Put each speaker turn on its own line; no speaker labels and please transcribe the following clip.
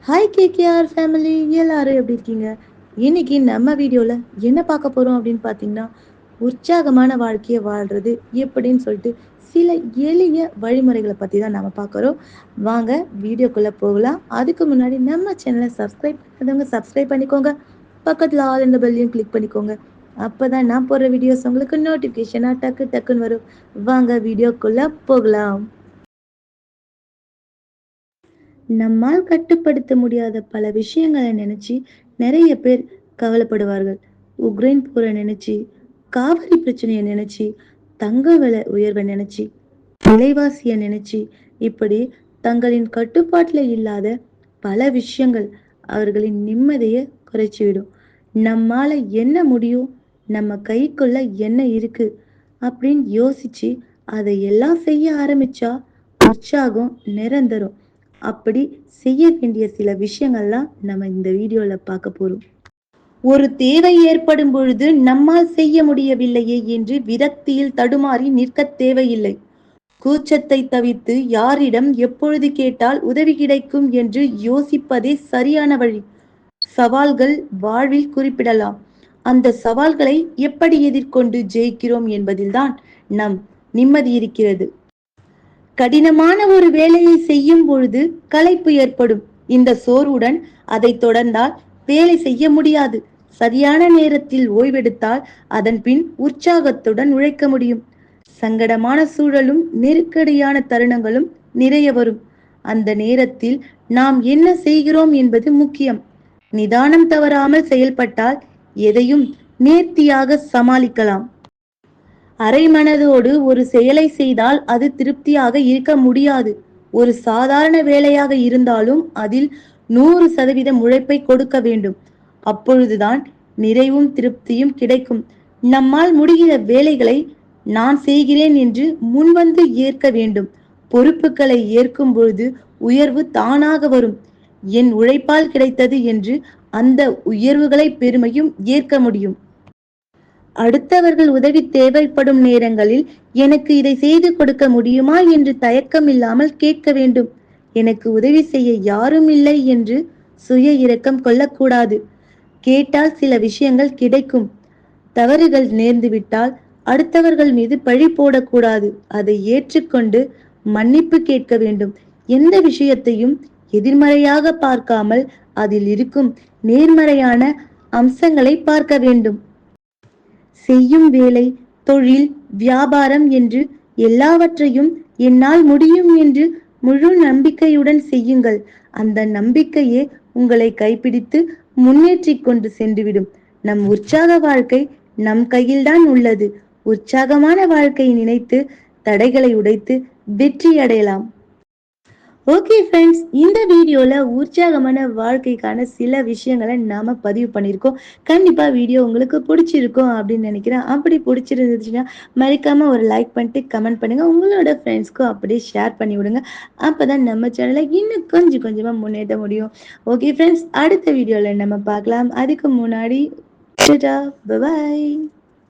Hi KKR family, எல்லாரும் எப்படி இருக்கீங்க? இன்னைக்கு நம்ம வீடியோவில் என்ன பார்க்க போகிறோம் அப்படின்னு பார்த்தீங்கன்னா, உற்சாகமான வாழ்க்கையை வாழ்கிறது எப்படின்னு சொல்லிட்டு சில எளிய வழிமுறைகளை பற்றி தான் நம்ம பார்க்குறோம். வாங்க வீடியோக்குள்ளே போகலாம். அதுக்கு முன்னாடி நம்ம சேனலை சப்ஸ்கிரைப் பண்ணாதவங்க சப்ஸ்கிரைப் பண்ணிக்கோங்க. பக்கத்தில் ஆல் இந்த பெல்லையும் கிளிக் பண்ணிக்கோங்க. அப்போ தான் நான் போடுற வீடியோஸ் உங்களுக்கு நோட்டிஃபிகேஷனாக டக்குன்னு வரும். வாங்க வீடியோக்குள்ளே போகலாம். நம்மால் கட்டுப்படுத்த முடியாத பல விஷயங்களை நினைச்சு நிறைய பேர் கவலைப்படுவார்கள். உக்ரைன் போரை நினைச்சு, காவிரி பிரச்சனையை நினைச்சு, தங்க விலை உயர்வை நினைச்சு, விலைவாசிய நினைச்சு, இப்படி தங்களின் கட்டுப்பாட்டுல இல்லாத பல விஷயங்கள் அவர்களின் நிம்மதியை குறைச்சிவிடும். நம்மால என்ன முடியும், நம்ம கைக்குள்ள என்ன இருக்கு அப்படின்னு யோசிச்சு அதையெல்லாம் செய்ய ஆரம்பிச்சா உற்சாகம் நிரந்தரம். அப்படி செய்ய வேண்டிய சில விஷயங்கள்லாம் நம்ம இந்த வீடியோல பார்க்க போறோம். ஒரு தேவை ஏற்படும் பொழுது நம்மால் செய்ய முடியவில்லையே என்று விரக்தியில் தடுமாறி நிற்க தேவையில்லை. கூச்சத்தை தவிர்த்து யாரிடம் எப்பொழுது கேட்டால் உதவி கிடைக்கும் என்று யோசிப்பதே சரியான வழி. சவால்கள் வாழ்வில் குறிப்பிடலாம். அந்த சவால்களை எப்படி எதிர்கொண்டு ஜெயிக்கிறோம் என்பதில்தான் நம் நிம்மதி இருக்கிறது. கடினமான ஒரு வேலையை செய்யும் பொழுது களைப்பு ஏற்படும். இந்த சோர்வுடன் அதை தொடர்ந்தால் வேலை செய்ய முடியாது. சரியான நேரத்தில் ஓய்வெடுத்தால் அதன் பின் உற்சாகத்துடன் உழைக்க முடியும். சங்கடமான சூழலும் நெருக்கடியான தருணங்களும் நிறைய வரும். அந்த நேரத்தில் நாம் என்ன செய்கிறோம் என்பது முக்கியம். நிதானம் தவறாமல் செயல்பட்டால் எதையும் நேர்த்தியாக சமாளிக்கலாம். அரை மனதோடு ஒரு செயலை செய்தால் அது திருப்தியாக இருக்க முடியாது. ஒரு சாதாரண வேலையாக இருந்தாலும் அதில் 100% உழைப்பை கொடுக்க வேண்டும். அப்பொழுதுதான் நிறைவும் திருப்தியும் கிடைக்கும். நம்மால் முடிகிற வேலைகளை நான் செய்கிறேன் என்று முன்வந்து ஏற்க வேண்டும். பொறுப்புகளை ஏற்கும் பொழுது உயர்வு தானாக வரும். என் உழைப்பால் கிடைத்தது என்று அந்த உயர்வுகளை பெருமையும் ஏற்க முடியும். அடுத்தவர்கள் உதவி தேவைப்படும் நேரங்களில் எனக்கு இதை செய்து கொடுக்க முடியுமா என்று தயக்கம் இல்லாமல் கேட்க வேண்டும். எனக்கு உதவி செய்ய யாரும் இல்லை என்று சுய இரக்கம் கொள்ளக்கூடாது. கேட்டால் சில விஷயங்கள் கிடைக்கும். தவறுகள் நேர்ந்துவிட்டால் அடுத்தவர்கள் மீது பழி போடக்கூடாது. அதை ஏற்றுக்கொண்டு மன்னிப்பு கேட்க வேண்டும். எந்த விஷயத்தையும் எதிர்மறையாக பார்க்காமல் அதில் இருக்கும் நேர்மறையான அம்சங்களை பார்க்க வேண்டும். செய்யும் வேலை, தொழில், வியாபாரம் என்று எல்லாவற்றையும் என்னால் முடியும் என்று முழு நம்பிக்கையுடன் செய்யுங்கள். அந்த நம்பிக்கையே உங்களை கைப்பிடித்து முன்னேற்றி கொண்டு சென்றுவிடும். நம் உற்சாக வாழ்க்கை நம் கையில்தான் உள்ளது. உற்சாகமான வாழ்க்கையை நினைத்து தடைகளை உடைத்து வெற்றி அடையலாம். ஓகே ஃப்ரெண்ட்ஸ், இந்த வீடியோவில் உற்சாகமான வாழ்க்கைக்கான சில விஷயங்களை நாம் பதிவு பண்ணியிருக்கோம். கண்டிப்பாக வீடியோ உங்களுக்கு பிடிச்சிருக்கும் அப்படின்னு நினைக்கிறேன். அப்படி பிடிச்சிருந்துச்சுன்னா மறக்காமல் ஒரு லைக் பண்ணிட்டு கமெண்ட் பண்ணுங்கள். உங்களோட ஃப்ரெண்ட்ஸ்க்கும் அப்படியே ஷேர் பண்ணி விடுங்க. அப்போ தான் நம்ம சேனலை இன்னும் கொஞ்சமாக முன்னேற்ற முடியும். ஓகே ஃப்ரெண்ட்ஸ், அடுத்த வீடியோவில் நம்ம பார்க்கலாம். அதுக்கு முன்னாடி பாய்.